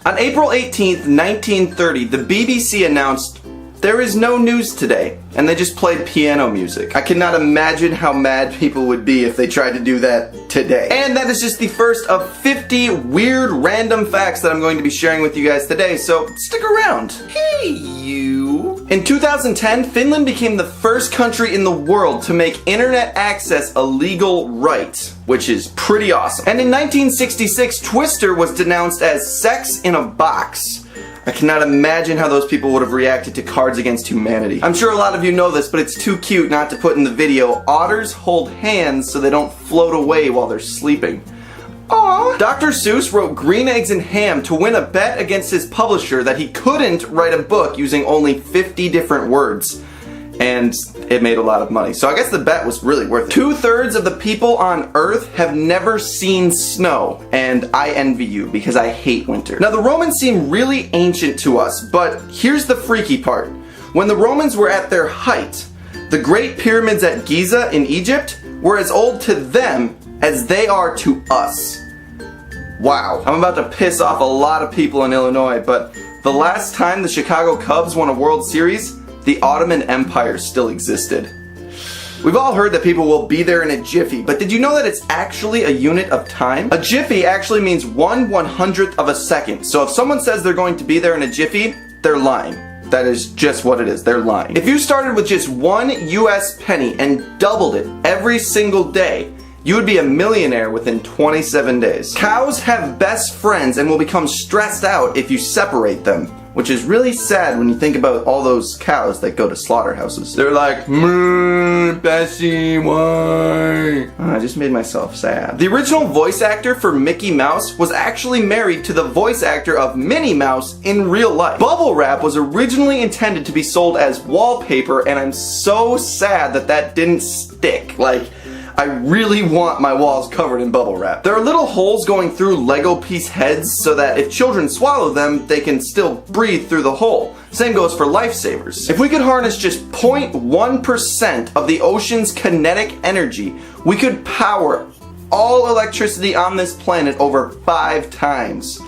On April 18th, 1930, the BBC announced, "There is no news today," and they just played piano music. I cannot imagine how mad people would be if they tried to do that today. And that is just the first of 50 weird random facts that I'm going to be sharing with you guys today, so stick around. Hey, you. In 2010, Finland became the first country in the world to make internet access a legal right, which is pretty awesome. And in 1966, Twister was denounced as sex in a box. I cannot imagine how those people would have reacted to Cards Against Humanity. I'm sure a lot of you know this, but it's too cute not to put in the video. Otters hold hands so they don't float away while they're sleeping. Aww. Dr. Seuss wrote Green Eggs and Ham to win a bet against his publisher that he couldn't write a book using only 50 different words. And it made a lot of money. So I guess the bet was really worth it. 2/3 of the people on Earth have never seen snow, and I envy you because I hate winter. Now the Romans seem really ancient to us, but here's the freaky part. When the Romans were at their height, the Great Pyramids at Giza in Egypt were as old to them as they are to us. Wow. I'm about to piss off a lot of people in Illinois, but the last time the Chicago Cubs won a World Series, the Ottoman Empire still existed. We've all heard that people will be there in a jiffy, but did you know that it's actually a unit of time? A jiffy actually means 1/100th of a second. So if someone says they're going to be there in a jiffy, they're lying. That is just what it is. They're lying. If you started with just 1 US penny and doubled it every single day, you would be a millionaire within 27 days. Cows have best friends and will become stressed out if you separate them, which is really sad when you think about all those cows that go to slaughterhouses. They're like, Bessie, why? I just made myself sad. The original voice actor for Mickey Mouse was actually married to the voice actor of Minnie Mouse in real life. Bubble wrap was originally intended to be sold as wallpaper, and I'm so sad that that didn't stick. Like, I really want my walls covered in bubble wrap. There are little holes going through Lego piece heads so that if children swallow them, they can still breathe through the hole. Same goes for lifesavers. If we could harness just 0.1% of the ocean's kinetic energy, we could power all electricity on this planet over 5 times.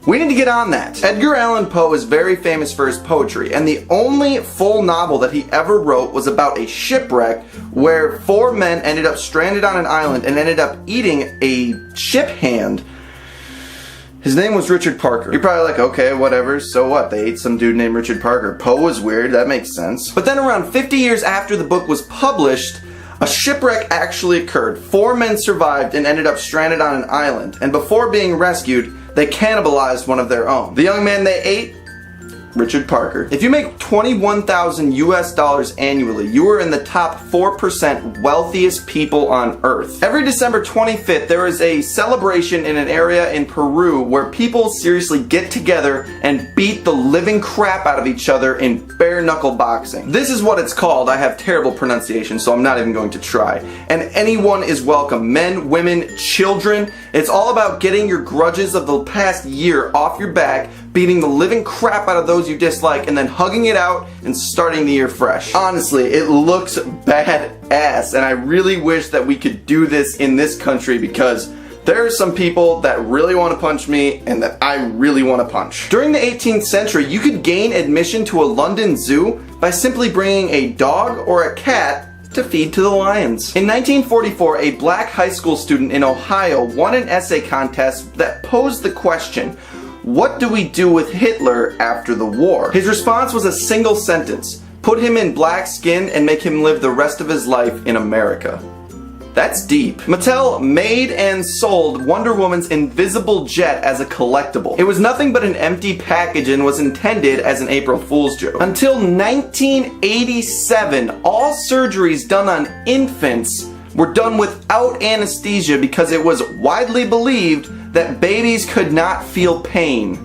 We need to get on that. Edgar Allan Poe is very famous for his poetry, and the only full novel that he ever wrote was about a shipwreck where 4 men ended up stranded on an island and ended up eating a ship hand. His name was Richard Parker. You're probably like, okay, whatever, so what? They ate some dude named Richard Parker. Poe was weird, that makes sense. But then around 50 years after the book was published, a shipwreck actually occurred. 4 men survived and ended up stranded on an island, and before being rescued, they cannibalized one of their own. The young man they ate? Richard Parker. If you make $21,000 US annually, you are in the top 4% wealthiest people on Earth. Every December 25th, there is a celebration in an area in Peru where people seriously get together and beat the living crap out of each other in bare knuckle boxing. This is what it's called. I have terrible pronunciation, so I'm not even going to try. And anyone is welcome. Men, women, children. It's all about getting your grudges of the past year off your back, beating the living crap out of those you dislike, and then hugging it out and starting the year fresh. Honestly, it looks badass, and I really wish that we could do this in this country because there are some people that really want to punch me and that I really want to punch. During the 18th century, you could gain admission to a London zoo by simply bringing a dog or a cat to feed to the lions. In 1944, a black high school student in Ohio won an essay contest that posed the question, what do we do with Hitler after the war? His response was a single sentence: put him in black skin and make him live the rest of his life in America. That's deep. Mattel made and sold Wonder Woman's invisible jet as a collectible. It was nothing but an empty package and was intended as an April Fool's joke. Until 1987, all surgeries done on infants were done without anesthesia because it was widely believed that babies could not feel pain.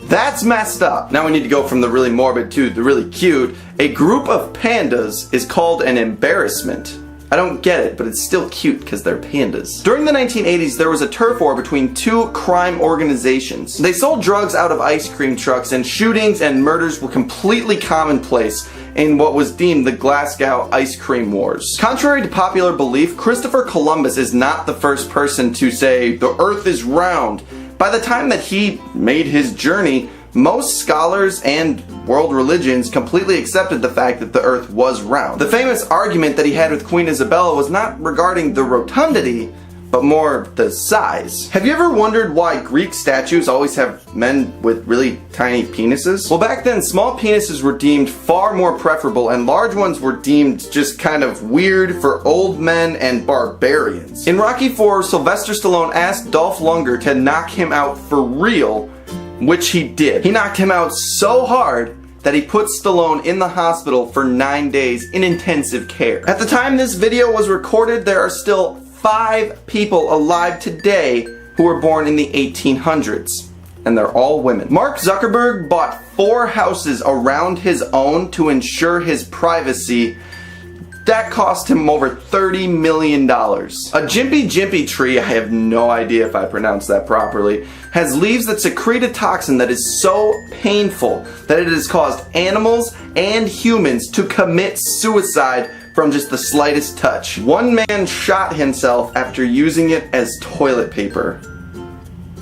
That's messed up. Now we need to go from the really morbid to the really cute. A group of pandas is called an embarrassment. I don't get it, but it's still cute because they're pandas. During the 1980s, there was a turf war between 2 crime organizations. They sold drugs out of ice cream trucks, and shootings and murders were completely commonplace in what was deemed the Glasgow Ice Cream Wars. Contrary to popular belief, Christopher Columbus is not the first person to say, "The Earth is round." By the time that he made his journey, most scholars and world religions completely accepted the fact that the earth was round. The famous argument that he had with Queen Isabella was not regarding the rotundity, but more the size. Have you ever wondered why Greek statues always have men with really tiny penises? Well, back then, small penises were deemed far more preferable, and large ones were deemed just kind of weird for old men and barbarians. In Rocky IV, Sylvester Stallone asked Dolph Lundgren to knock him out for real, which he did. He knocked him out so hard that he put Stallone in the hospital for 9 days in intensive care. At the time this video was recorded, there are still 5 people alive today who were born in the 1800s, and they're all women. Mark Zuckerberg bought 4 houses around his own to ensure his privacy. That cost him over $30 million. A Jimpy tree, I have no idea if I pronounced that properly, has leaves that secrete a toxin that is so painful that it has caused animals and humans to commit suicide from just the slightest touch. One man shot himself after using it as toilet paper.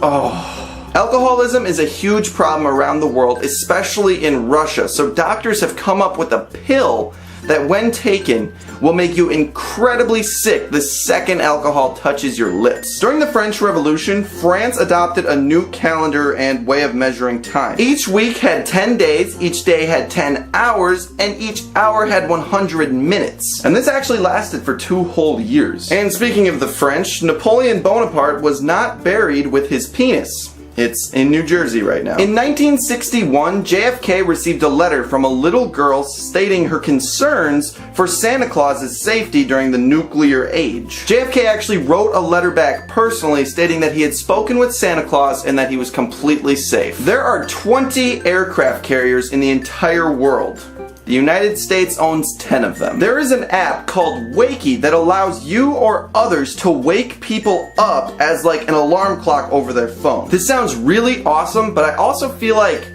Oh. Alcoholism is a huge problem around the world, especially in Russia, so doctors have come up with a pill that when taken will make you incredibly sick the second alcohol touches your lips. During the French Revolution, France adopted a new calendar and way of measuring time. Each week had 10 days, each day had 10 hours, and each hour had 100 minutes. And this actually lasted for 2 whole years. And speaking of the French, Napoleon Bonaparte was not buried with his penis. It's in New Jersey right now. In 1961, JFK received a letter from a little girl stating her concerns for Santa Claus's safety during the nuclear age. JFK actually wrote a letter back personally stating that he had spoken with Santa Claus and that he was completely safe. There are 20 aircraft carriers in the entire world. The United States owns 10 of them. There is an app called Wakey that allows you or others to wake people up as like an alarm clock over their phone. This sounds really awesome, but I also feel like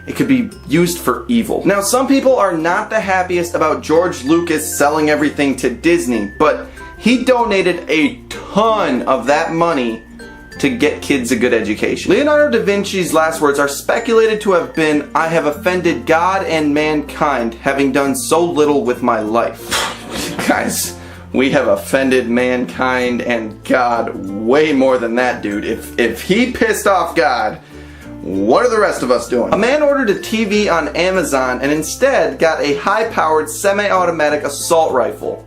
it could be used for evil. Now, some people are not the happiest about George Lucas selling everything to Disney, but he donated a ton of that money to get kids a good education. Leonardo da Vinci's last words are speculated to have been, "I have offended God and mankind, having done so little with my life." Guys, we have offended mankind and God way more than that, dude. If he pissed off God, what are the rest of us doing? A man ordered a TV on Amazon and instead got a high-powered semi-automatic assault rifle.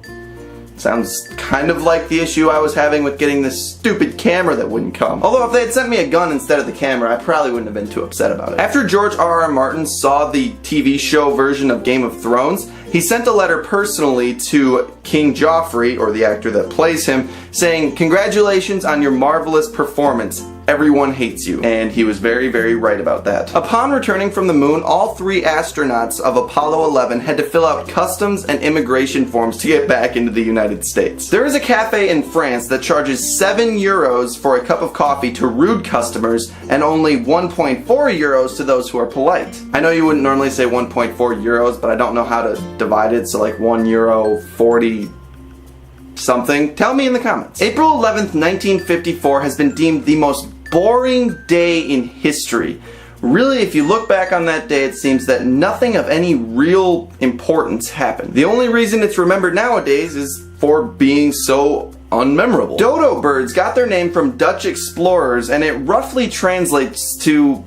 Sounds kind of like the issue I was having with getting this stupid camera that wouldn't come. Although if they had sent me a gun instead of the camera, I probably wouldn't have been too upset about it. After George R.R. Martin saw the TV show version of Game of Thrones, he sent a letter personally to King Joffrey, or the actor that plays him, saying, "Congratulations on your marvelous performance. Everyone hates you." And he was very, very right about that. Upon returning from the moon, all 3 astronauts of Apollo 11 had to fill out customs and immigration forms to get back into the United States. There is a cafe in France that charges €7 for a cup of coffee to rude customers and only 1.4 euros to those who are polite. I know you wouldn't normally say 1.4 euros, but I don't know how to divide it, so like €1.40 something. Tell me in the comments. April 11th, 1954 has been deemed the most boring day in history. Really, if you look back on that day, it seems that nothing of any real importance happened. The only reason it's remembered nowadays is for being so unmemorable. Dodo birds got their name from Dutch explorers, and it roughly translates to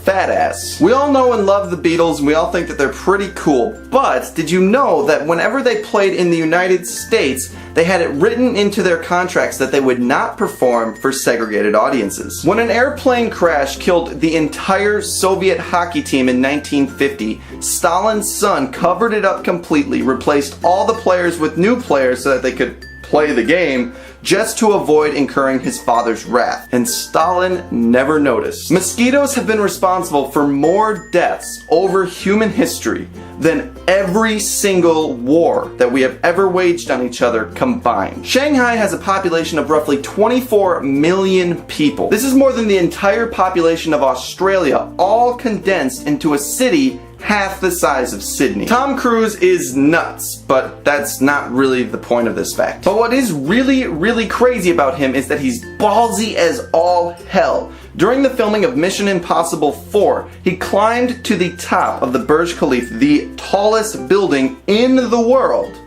fat ass. We all know and love the Beatles, and we all think that they're pretty cool, but did you know that whenever they played in the United States, they had it written into their contracts that they would not perform for segregated audiences? When an airplane crash killed the entire Soviet hockey team in 1950, Stalin's son covered it up completely, replaced all the players with new players so that they could play the game, just to avoid incurring his father's wrath. And Stalin never noticed. Mosquitoes have been responsible for more deaths over human history than every single war that we have ever waged on each other combined. Shanghai has a population of roughly 24 million people. This is more than the entire population of Australia, all condensed into a city half the size of Sydney. Tom Cruise is nuts, but that's not really the point of this fact. But what is really, really crazy about him is that he's ballsy as all hell. During the filming of Mission Impossible 4, he climbed to the top of the Burj Khalifa, the tallest building in the world,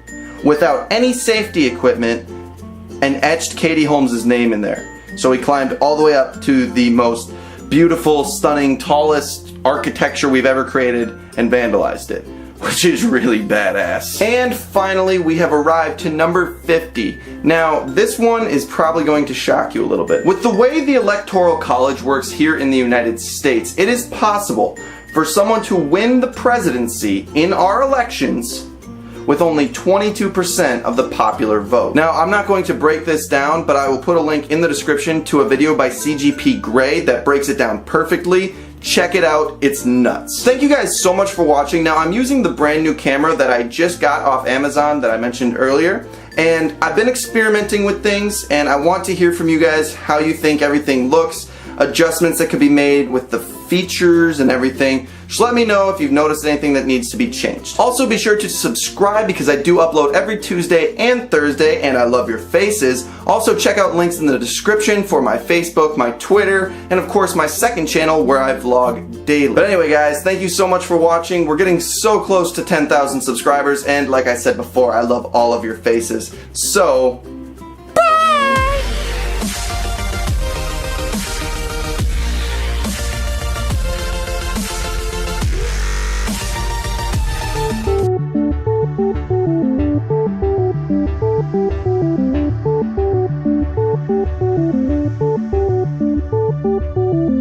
without any safety equipment, and etched Katie Holmes' name in there. So he climbed all the way up to the most beautiful, stunning, tallest architecture we've ever created and vandalized it, which is really badass. And finally, we have arrived to number 50. Now, this one is probably going to shock you a little bit. With the way the Electoral College works here in the United States, it is possible for someone to win the presidency in our elections with only 22% of the popular vote. Now, I'm not going to break this down, but I will put a link in the description to a video by CGP Grey that breaks it down perfectly. Check it out, it's nuts. Thank you guys so much for watching. Now, I'm using the brand new camera that I just got off Amazon that I mentioned earlier, and I've been experimenting with things, and I want to hear from you guys how you think everything looks, adjustments that could be made with the features and everything. Just let me know if you've noticed anything that needs to be changed. Also, be sure to subscribe because I do upload every Tuesday and Thursday, and I love your faces. Also, check out links in the description for my Facebook, my Twitter, and of course my second channel where I vlog daily. But anyway guys, thank you so much for watching. We're getting so close to 10,000 subscribers, and like I said before, I love all of your faces. So,